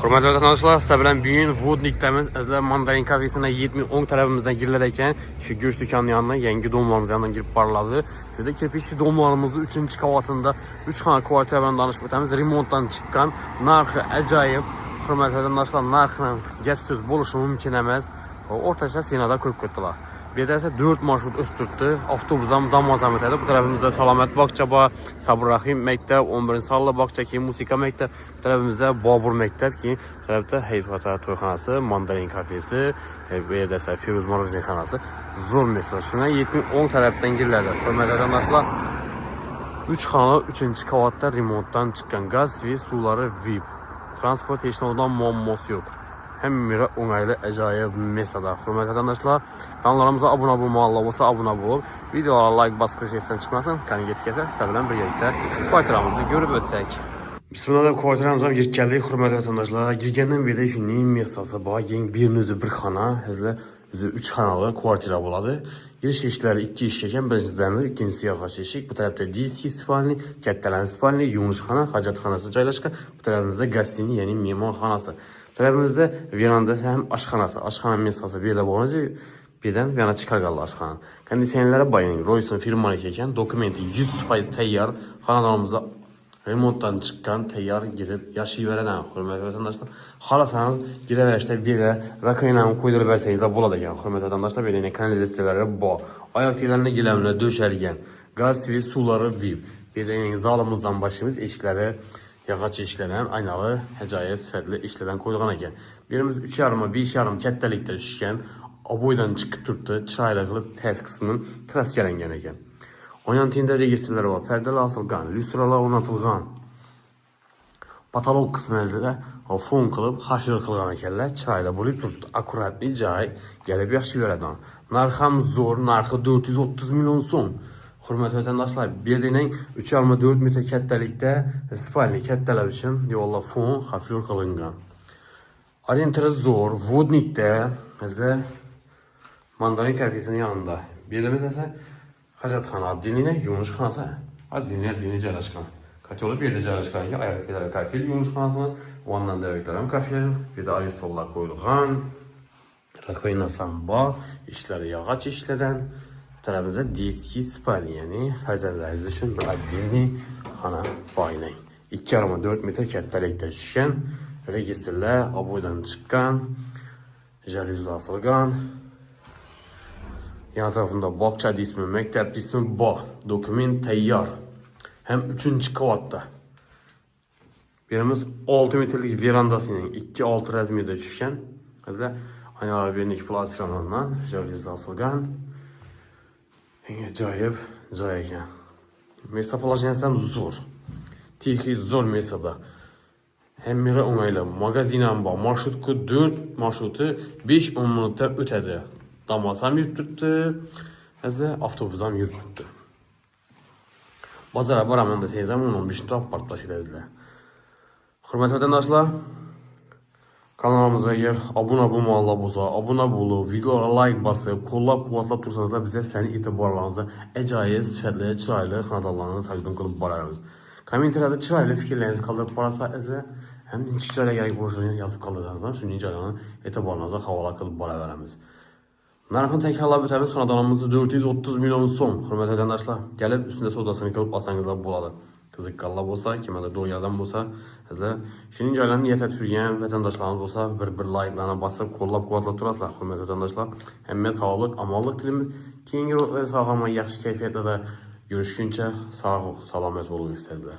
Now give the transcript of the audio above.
Hurmatli vatandaşlar, sizlar bilan bugun Vodnikdamiz. Sizlar Mandarin kafesine 70-10 tarafimizdan giriladi ekan. Shu go'sht do'konining yonidan yangi domlarimiz yonidan girib boriladi. Shunda kirpichli domlarimizni 3-qavatida 3 xona kvartira bilan tanishib o'tamiz. Remontdan chiqqan, narxi ajoyib. Hurmatli vatandaşlar, narxining gap so'z bo'lishi mumkin emas. O'rtacha senada ko'rib ketdilar. Bu yerda esa 4 marshrut o'tib turibdi. Avtobus ham Damas ham o'tadi. Bu tarafimizda Salomat bog'cha bor, Sabr Rahim maktab, 11-salla bog'cha, keyin musiqa maktab. Bu tarafimizda Bobur maktab, keyin bu tarafda Hayfata to'yxonasi, Mandarin kafesi, bu yerda esa Firuz Morojniy xonasi. Zo'r mesla. Shunga 70-10 tarafdan giriladi. Hurmatli vatandaşlar, 3 xona 3-qavatda remontdan chiqqan, gaz va suvlari VIP. Transport hech qanday muammosi yo'q. Hemmira o'ng'ayli ajoyib mesada. Hurmatli vatandaşlar, kanallarımıza abone bo'lsa abone bo'lib, videolarga like bosib esdan chiqmasin. Kanaga yetkazsa, sizlar bilan birgalikda kvartiramizni ko'rib o'tsak. Bismillah, kvartiramizga yetib keldik. Hurmatli vatandaşlar, girgandan beri shuning mesasi bor. Yangi bir xona, sizlar o'zi 3 xonali kvartira bo'ladi. Girish eshiklari 2 eshik ekan, birinchisi damir, ikkinchisi yog'och eshik. Bu tarafda diski spalni, kattalan spalni, yuvishxona, hojatxonasi joylashgan. Bu tarafimizda gastiniy, ya'ni mehmonxonasi. Tarafimizda verandasi ham oshxonasi. Oshxona mesasi bu yerda bo'ladi. Bu yerdan yana chiqarganlar oshxona. Konditsionerlari boyaning Royson firmaniki ekan, dokumenti 100% tayyor. Xonadonimizda remontdan chiqqan, tayyor girib yashayveradi. Hurmatli vatandaşlar, xolasangiz giraverishda bu yerda rakoinani qo'ydirib bersangiz bo'ladi ekan. Hurmatli vatandaşlar, bu yerda kanalizatsiyalari bor. Oyoq tiklarini gilamlar döşalgan. Gaz va suvlari VIP. Bu yerda zalimizdan başlaymiz, eshiklari yog'och eshiklardan aynalı, ajoyib sifatli ishlardan qo'yilgan ekan. Birimiz 3,5-5,5 kattalikda tushgan, oboydan chiqib turibdi, chiroyli qilib past qismini kraskalangan ekan. Oynan tenda registrlari bor, perdalar osilgan, lyustralar o'rnatilgan. Patolog qismida fon qilib, xafir qilgan ekanlar, chiroyli bo'lib turibdi. Akkuratli joy, kelib yaxshi yuradi. Narxi ham zo'r, narxi 430 million so'm. Hurmatli vatandaşlar, bildiğinin 3,4 metr kattalikda spalni kattalar uchun devorlar fon xafir qilingan. Orientiri zo'r, Vodnikda, bizda Mandarin kafesining yonida. Bu yerimiz esa hojatxona, oddilniy, yuvishxonasi, oddilniy joylashgan. Kotyolib bu yerda joylashgan ekan, oyoqlari kafel, yuvishxonasi, vandan davetlar ham kafel, bu yerda aristolar qo'yilgan. Rakoinasi ham bor, ishlari yog'och ishlardan. Tarafımızda diski spalni, yani farzandlarınız için bir oddilniy xona boylang. 2,4 metr kattalikda tushgan, registrlar oboydan chiqqan, jalyuzlar osilgan. Yan tarafında bog'cha ismi, maktab ismi bor. Dokument tayyor. Hem 3-qavatda. Birimiz 6 metrlik verandasining 2,6 razmerda tushgan. Sizlar aynalar bernik plastiklardan jalyuzlar osilgan. Ajoyib joy ekan. Mesa poложенияsi ham zo'r. Texnik zo'r mesada. Hemmira o'ng'ayli. Magazin ham bor. Marshrutga 4 marshuti 5-10 minutda o'tadi. Damas ham yurib turibdi. Bizda avtobus ham yurib turibdi. Bozorga boraman desangiz ham 15 minut olib borib tashlaysiz. Hurmatli vatandaşlar, kanalımıza eğer abone bo'lsa, abone bo'lib, videolara like bosib, qo'llab-quvvatlab tursanızlar, bizga sizlarning e'tiborlaringizni ajoyib sifatli, chiroyli xonadonlarni taqdim qilib boramiz. Kommentariyada chiroyli fikrlaringizni qoldirib borasizlar, ham nechta joylarga kerak bo'lishini yozib qoldirsanizlar, shuning joylarini e'tiboringizga havola qilib boraveramiz. Narxini takrorlab o'tamiz. Xonadonimizni 430 million so'm. Hurmatli vatandaşlar, kelib ustida savdosini qilib olsangizlar bo'ladi. Qiziqqanlar bo'lsa, kimada do'l yordam bo'lsa, sizlar shuning joylarini niyat etib yurgan vatandoshlarimiz bo'lsa, bir like'larni bosib, qo'llab-quvvatlab turasizlar. Hurmatli vatandoshlar, hamma sog'lik, omonlik tilimiz. Keyingi so'g'ama yaxshi kayfiyatda görüşguncha sog' salomat bo'linglar.